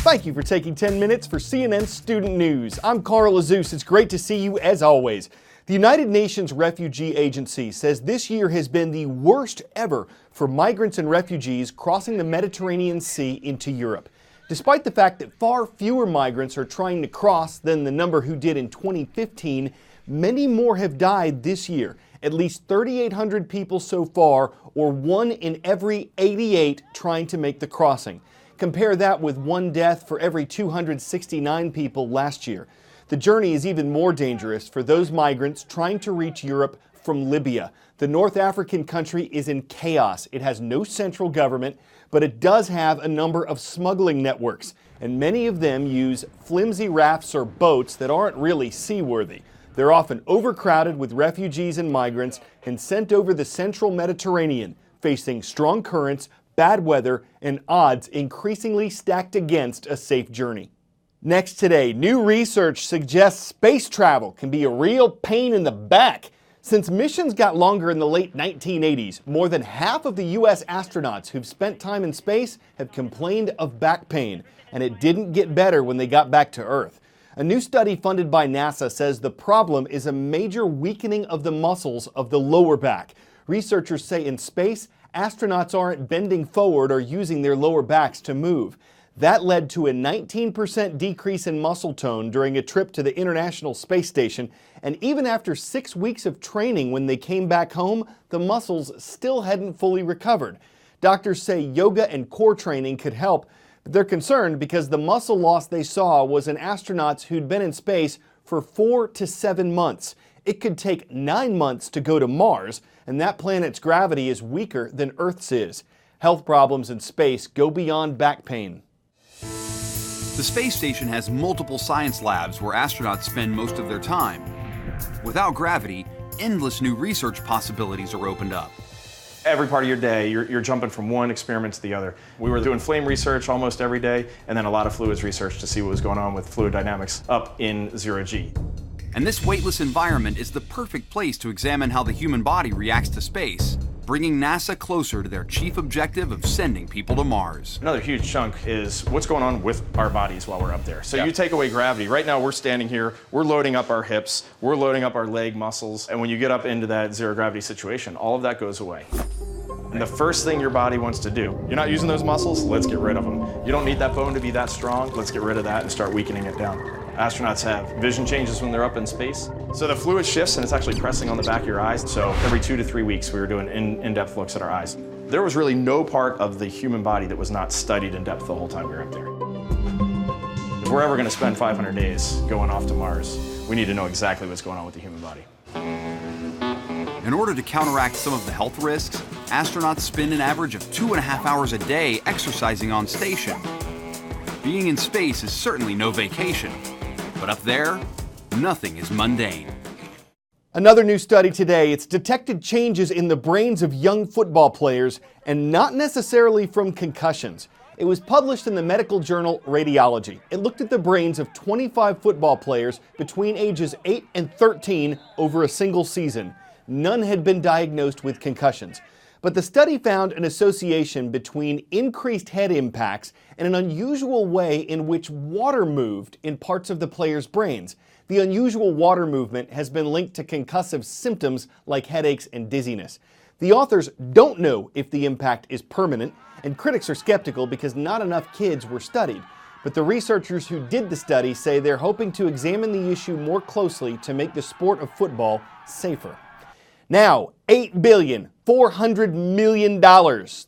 Thank you for taking 10 minutes for CNN Student News. I'm Carl Azus. It's great to see you as always. The United Nations Refugee Agency says this year has been the worst ever for migrants and refugees crossing the Mediterranean Sea into Europe. Despite the fact that far fewer migrants are trying to cross than the number who did in 2015, many more have died this year. At least 3,800 people so far, or 1 in every 88 trying to make the crossing. Compare that with 1 death for every 269 people last year. The journey is even more dangerous for those migrants trying to reach Europe from Libya. The North African country is in chaos. It has no central government, but it does have a number of smuggling networks, and many of them use flimsy rafts or boats that aren't really seaworthy. They're often overcrowded with refugees and migrants and sent over the central Mediterranean, facing strong currents, bad weather, and odds increasingly stacked against a safe journey. Next today, new research suggests space travel can be a real pain in the back. Since missions got longer in the late 1980s, more than half of the U.S. astronauts who've spent time in space have complained of back pain, and it didn't get better when they got back to Earth. A new study funded by NASA says the problem is a major weakening of the muscles of the lower back. Researchers say in space, astronauts aren't bending forward or using their lower backs to move. That led to a 19% decrease in muscle tone during a trip to the International Space Station, and even after 6 weeks of training when they came back home, the muscles still hadn't fully recovered. Doctors say yoga and core training could help, but they're concerned because the muscle loss they saw was in astronauts who'd been in space for 4 to 7 months. It could take 9 months to go to Mars, and that planet's gravity is weaker than Earth's is. Health problems in space go beyond back pain. The space station has multiple science labs where astronauts spend most of their time. Without gravity, endless new research possibilities are opened up. Every part of your day, you're jumping from one experiment to the other. We were doing flame research almost every day, and then a lot of fluids research to see what was going on with fluid dynamics up in zero-G. And this weightless environment is the perfect place to examine how the human body reacts to space, bringing NASA closer to their chief objective of sending people to Mars. Another huge chunk is what's going on with our bodies while we're up there. So You take away gravity. Right now we're standing here, we're loading up our hips, we're loading up our leg muscles, and when you get up into that zero gravity situation, all of that goes away. And the first thing your body wants to do, you're not using those muscles, let's get rid of them. You don't need that bone to be that strong, let's get rid of that and start weakening it down. Astronauts have vision changes when they're up in space. So the fluid shifts and it's actually pressing on the back of your eyes. So every 2 to 3 weeks we were doing in-depth looks at our eyes. There was really no part of the human body that was not studied in depth the whole time we were up there. If we're ever going to spend 500 days going off to Mars, we need to know exactly what's going on with the human body. In order to counteract some of the health risks, astronauts spend an average of 2.5 hours a day exercising on station. Being in space is certainly no vacation, but up there, nothing is mundane. Another new study today, it's detected changes in the brains of young football players and not necessarily from concussions. It was published in the medical journal Radiology. It looked at the brains of 25 football players between ages 8 and 13 over a single season. None had been diagnosed with concussions. But the study found an association between increased head impacts and an unusual way in which water moved in parts of the players' brains. The unusual water movement has been linked to concussive symptoms like headaches and dizziness. The authors don't know if the impact is permanent, and critics are skeptical because not enough kids were studied. But the researchers who did the study say they're hoping to examine the issue more closely to make the sport of football safer. Now, $8.4 billion.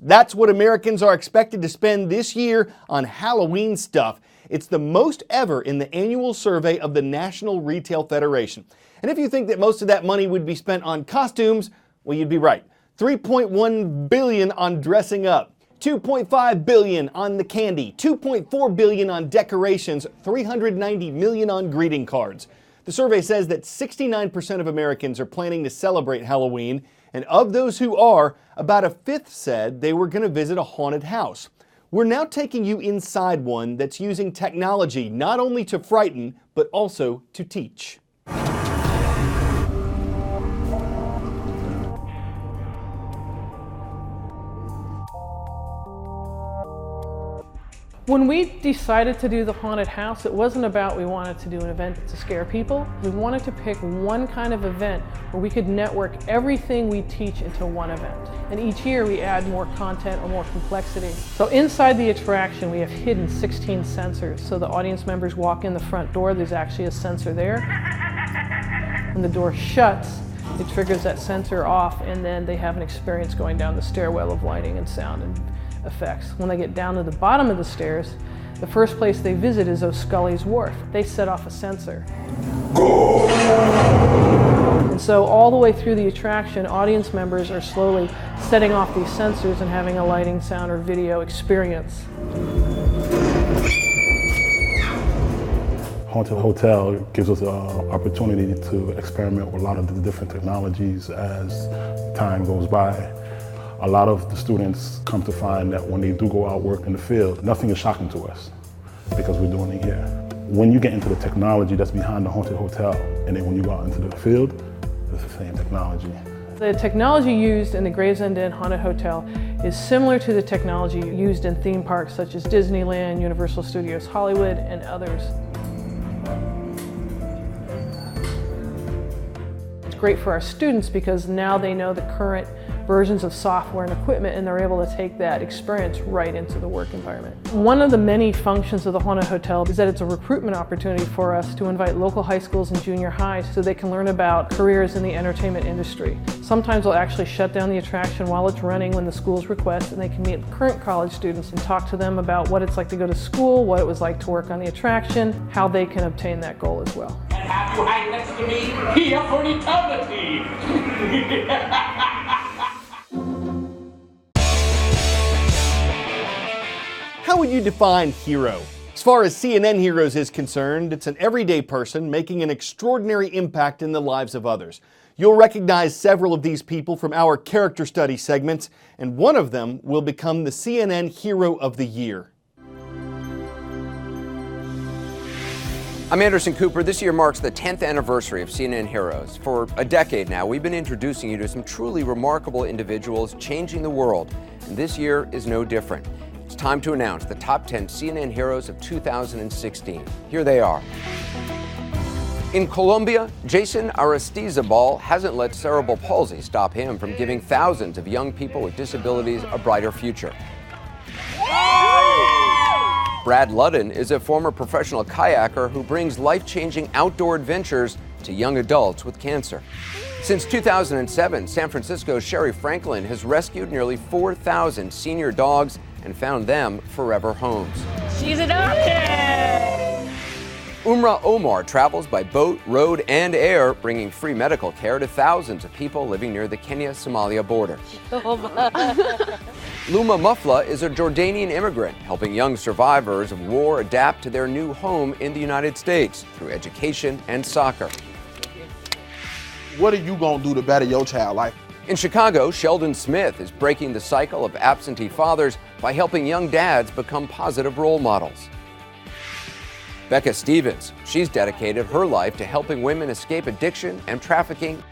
That's what Americans are expected to spend this year on Halloween stuff. It's the most ever in the annual survey of the National Retail Federation. And if you think that most of that money would be spent on costumes, well, you'd be right. $3.1 billion on dressing up, $2.5 billion on the candy, $2.4 billion on decorations, $390 million on greeting cards. The survey says that 69% of Americans are planning to celebrate Halloween, and of those who are, about a fifth said they were going to visit a haunted house. We're now taking you inside one that's using technology not only to frighten, but also to teach. When we decided to do the haunted house, it wasn't about we wanted to do an event to scare people. We wanted to pick one kind of event where we could network everything we teach into one event. And each year we add more content or more complexity. So inside the attraction we have hidden 16 sensors. So the audience members walk in the front door, there's actually a sensor there. When the door shuts, it triggers that sensor off, and then they have an experience going down the stairwell of lighting and sound and effects. When they get down to the bottom of the stairs, the first place they visit is O'Scully's Wharf. They set off a sensor. And so all the way through the attraction, audience members are slowly setting off these sensors and having a lighting, sound, or video experience. Haunted Hotel gives us an opportunity to experiment with a lot of the different technologies as time goes by. A lot of the students come to find that when they do go out work in the field, nothing is shocking to us because we're doing it here. When you get into the technology that's behind the Haunted Hotel, and then when you go out into the field, it's the same technology. The technology used in the Gravesend Inn Haunted Hotel is similar to the technology used in theme parks such as Disneyland, Universal Studios Hollywood, and others. It's great for our students because now they know the current versions of software and equipment, and they're able to take that experience right into the work environment. One of the many functions of the Haunted Hotel is that it's a recruitment opportunity for us to invite local high schools and junior highs so they can learn about careers in the entertainment industry. Sometimes we'll actually shut down the attraction while it's running when the schools request, and they can meet current college students and talk to them about what it's like to go to school, what it was like to work on the attraction, how they can obtain that goal as well. And have you hang next to me here for eternity? How would you define hero? As far as CNN Heroes is concerned, it's an everyday person making an extraordinary impact in the lives of others. You'll recognize several of these people from our character study segments, and one of them will become the CNN Hero of the Year. I'm Anderson Cooper. This year marks the 10th anniversary of CNN Heroes. For a decade now, we've been introducing you to some truly remarkable individuals changing the world, and this year is no different. It's time to announce the top 10 CNN Heroes of 2016. Here they are. In Colombia, Jason Aristizabal hasn't let cerebral palsy stop him from giving thousands of young people with disabilities a brighter future. Brad Ludden is a former professional kayaker who brings life-changing outdoor adventures to young adults with cancer. Since 2007, San Francisco's Sherry Franklin has rescued nearly 4,000 senior dogs and found them forever homes. She's adopted! Umrah Omar travels by boat, road, and air, bringing free medical care to thousands of people living near the Kenya-Somalia border. Luma Mufla is a Jordanian immigrant, helping young survivors of war adapt to their new home in the United States through education and soccer. What are you going to do to better your child's life? In Chicago, Sheldon Smith is breaking the cycle of absentee fathers by helping young dads become positive role models. Becca Stevens, she's dedicated her life to helping women escape addiction and trafficking.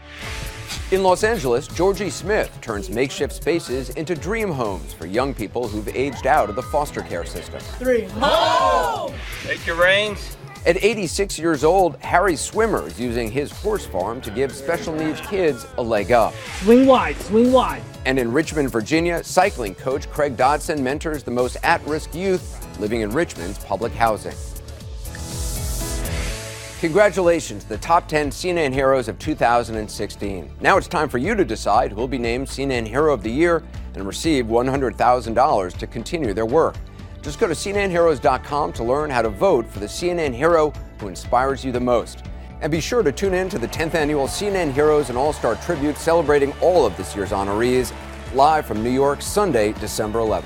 In Los Angeles, Georgie Smith turns makeshift spaces into dream homes for young people who've aged out of the foster care system. Take your reins. At 86 years old, Harry Swimmer is using his horse farm to give special needs kids a leg up. Swing wide, swing wide. And in Richmond, Virginia, cycling coach Craig Dodson mentors the most at-risk youth living in Richmond's public housing. Congratulations, the top 10 CNN Heroes of 2016. Now it's time for you to decide who will be named CNN Hero of the Year and receive $100,000 to continue their work. Just go to CNNHeroes.com to learn how to vote for the CNN Hero who inspires you the most. And be sure to tune in to the 10th annual CNN Heroes and All-Star Tribute celebrating all of this year's honorees, live from New York, Sunday, December 11th.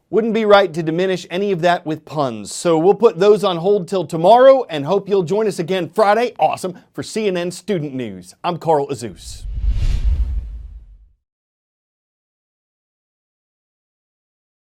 Wouldn't be right to diminish any of that with puns, so we'll put those on hold till tomorrow and hope you'll join us again Friday, awesome, for CNN Student News. I'm Carl Azus.